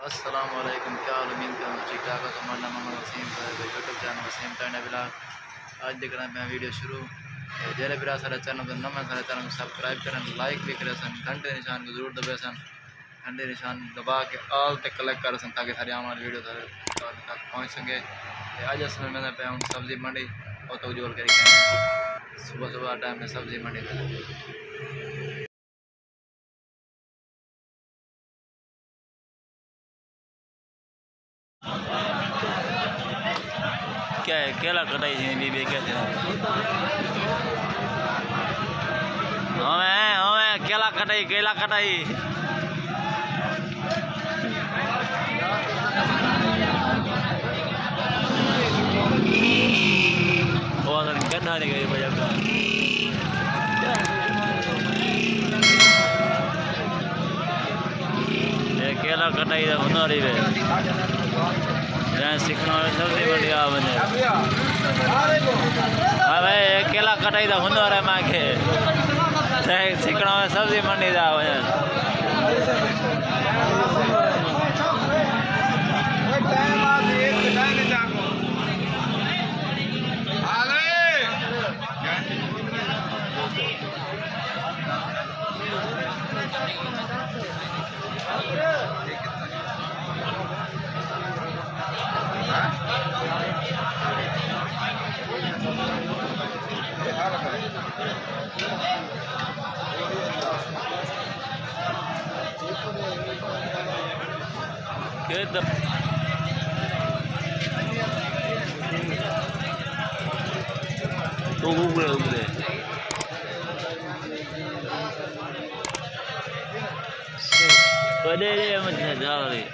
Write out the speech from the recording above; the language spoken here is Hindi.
अस्सलाम वालेकुम, क्या हाल? उम्मीद करूँ ठीक ठाक हो। तुम्हारा नाम मोहम्मद वसीम है, YouTube channel Wasim time blog. आज देख रहे हैं मैं वीडियो शुरू जेरे बिरा सारे चैनल को नम सारे चैनल को सब्सक्राइब करें, लाइक भी करें सन, घंटे निशान को जरूर दबे सन, घंटे निशान दबा के ऑल तक कलेक्ट कर सन ताकि सारी हमारी वीडियो तक पहुँच सके। आज असमें मैंने पे हूँ सब्जी मंडी और तो जोड़ कर सुबह सुबह टाइम में सब्जी मंडी में क्या है केला कटाई थी बीबी क्या थे हमें केला कटाई और गड्ढा नहीं गई भैया का ये केला कटाई हुनरी है जहाँ सीखना सब्जी बढ़िया बने। हाँ भाई केला कटाई था हुनर है माँ के सीखना सब्जी मंडी जा तो उगले बड़े मत जा रही